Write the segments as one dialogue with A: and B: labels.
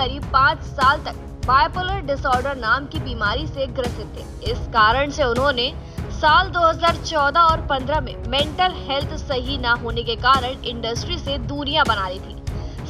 A: करीब 5 साल तक बाइपोलर डिसऑर्डर नाम की बीमारी से ग्रसित थे। इस कारण से उन्होंने साल 2014 और 15 में मेंटल हेल्थ सही ना होने के कारण इंडस्ट्री से दूरियां बना ली थी।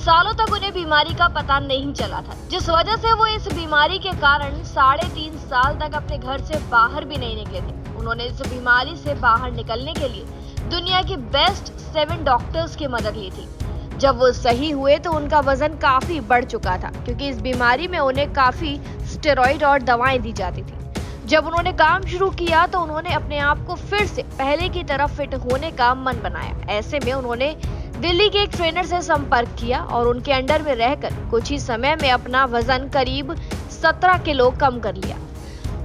A: सालों तक उन्हें बीमारी का पता नहीं चला था, जिस वजह से वो इस बीमारी के कारण 3.5 साल तक अपने घर से बाहर भी नहीं निकले थे। उन्होंने इस बीमारी से बाहर निकलने के लिए दुनिया के बेस्ट 7 डॉक्टर्स की मदद ली थी। जब वो सही हुए तो उनका वजन काफी बढ़ चुका था, क्योंकि इस बीमारी में उन्हें काफी स्टेरॉइड और दवाएं दी जाती थी। जब उन्होंने काम शुरू किया तो उन्होंने अपने आप को फिर से पहले की तरह फिट होने का मन बनाया। ऐसे में उन्होंने दिल्ली के एक ट्रेनर से संपर्क किया और उनके अंडर में रहकर कुछ ही समय में अपना वजन करीब 17 किलो कम कर लिया।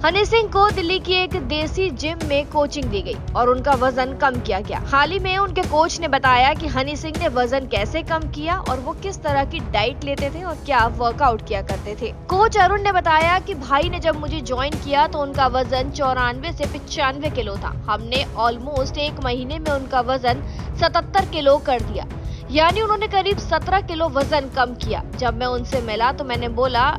A: हनी सिंह को दिल्ली की एक देसी जिम में कोचिंग दी गई और उनका वजन कम किया गया। हाल ही में उनके कोच ने बताया कि हनी सिंह ने वजन कैसे कम किया और वो किस तरह की डाइट लेते थे और क्या वर्कआउट किया करते थे। कोच अरुण ने बताया कि भाई ने जब मुझे ज्वाइन किया तो उनका वजन 94 से 95 किलो था। हमने ऑलमोस्ट 1 महीने में उनका वजन 77 किलो कर दिया, यानी उन्होंने करीब 17 किलो वजन कम किया। जब मैं उनसे मिला तो मैंने बोला,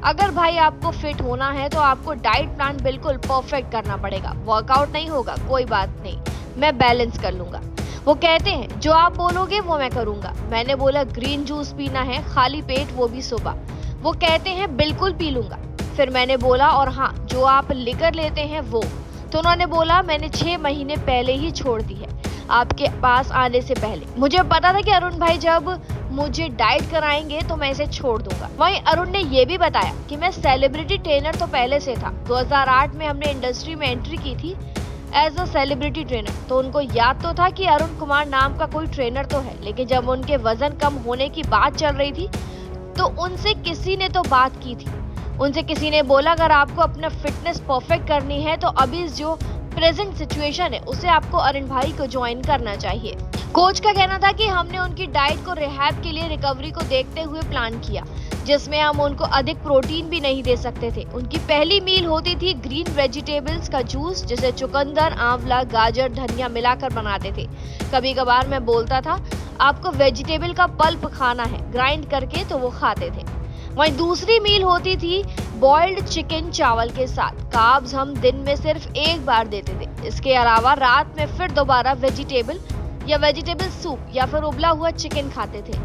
A: अगर भाई आपको फिट होना है तो आपको डाइट प्लान बिल्कुल परफेक्ट करना पड़ेगा। वर्कआउट नहीं होगा कोई बात नहीं, मैं बैलेंस कर लूंगा। वो कहते हैं जो आप बोलोगे वो मैं करूंगा। मैंने बोला ग्रीन जूस पीना है खाली पेट, वो भी सुबह। वो कहते हैं बिल्कुल पी लूंगा। फिर मैंने बोला और हाँ, जो आप लिकर लेते हैं वो। तो उन्होंने बोला मैंने 6 महीने पहले ही छोड़ दी है, आपके पास आने से पहले। मुझे पता था कि अरुण भाई जब मुझे डाइट कराएंगे तो मैं इसे छोड़ दूंगा। वहीं अरुण ने ये भी बताया कि मैं सेलिब्रिटी ट्रेनर तो पहले से था। 2008 में हमने इंडस्ट्री में एंट्री की थी एज अ सेलिब्रिटी ट्रेनर, तो उनको याद तो था कि अरुण कुमार नाम का कोई ट्रेनर तो है, लेकिन जब उनके वजन कम होने की बात चल रही थी तो उनसे किसी ने तो बात की थी। उनसे किसी ने बोला अगर आपको अपना फिटनेस परफेक्ट करनी है तो अभी जो प्रेजेंट सिचुएशन है उसे आपको अरुण भाई को ज्वाइन करना चाहिए। कोच का कहना था कि हमने उनकी डाइट को रिहैब के लिए रिकवरी को देखते हुए प्लान किया, जिसमें हम उनको अधिक प्रोटीन भी नहीं दे सकते थे। उनकी पहली मील होती थी ग्रीन वेजिटेबल्स का जूस, जिसे चुकंदर, आंवला, गाजर, धनिया मिलाकर बनाते थे। कभी कभार मैं बोलता था आपको वेजिटेबल का पल्प खाना है ग्राइंड करके, तो वो खाते थे। वहीं दूसरी मील होती थी बॉइल्ड चिकन चावल के साथ। कार्ब्स हम दिन में सिर्फ 1 बार देते थे। इसके अलावा रात में फिर दोबारा वेजिटेबल या वेजिटेबल सूप या फिर उबला हुआ चिकन खाते थे।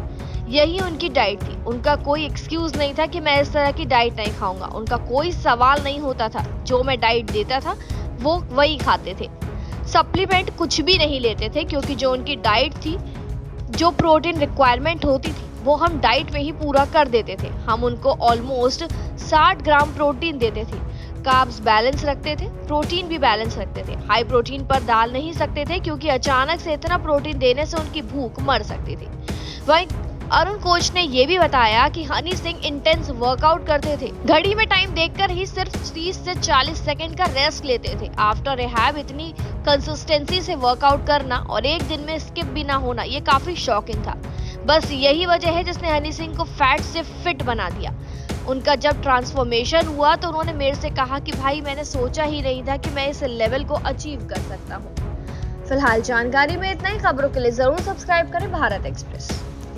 A: यही उनकी डाइट थी। उनका कोई एक्सक्यूज नहीं था कि मैं इस तरह की डाइट नहीं खाऊंगा। उनका कोई सवाल नहीं होता था, जो मैं डाइट देता था वो वही खाते थे। सप्लीमेंट कुछ भी नहीं लेते थे, क्योंकि जो उनकी डाइट थी, जो प्रोटीन रिक्वायरमेंट होती थी वो हम डाइट में ही पूरा कर देते थे। हम उनको ऑलमोस्ट 60 ग्राम प्रोटीन देते थे। कार्ब्स बैलेंस रखते थे, प्रोटीन भी बैलेंस रखते थे। हाई प्रोटीन पर डाल नहीं सकते थे, क्योंकि अचानक से इतना प्रोटीन देने से उनकी भूख मर सकती थी। वहीं अरुण कोच ने यह भी बताया कि हनी सिंह इंटेंस वर्कआउट करते थे। घड़ी में टाइम देखकर ही सिर्फ 30 से 40 सेकंड का रेस्ट लेते थे। आफ्टर रिहैब इतनी कंसिस्टेंसी से वर्कआउट करना और एक दिन में स्किप भी ना होना, ये काफी शॉकिंग था। बस यही वजह है जिसने हनी सिंह को फैट से फिट बना दिया। उनका जब ट्रांसफॉर्मेशन हुआ तो उन्होंने मेरे से कहा कि भाई मैंने सोचा ही नहीं था कि मैं इस लेवल को अचीव कर सकता हूँ। फिलहाल जानकारी में इतना ही। खबरों के लिए जरूर सब्सक्राइब करें भारत एक्सप्रेस।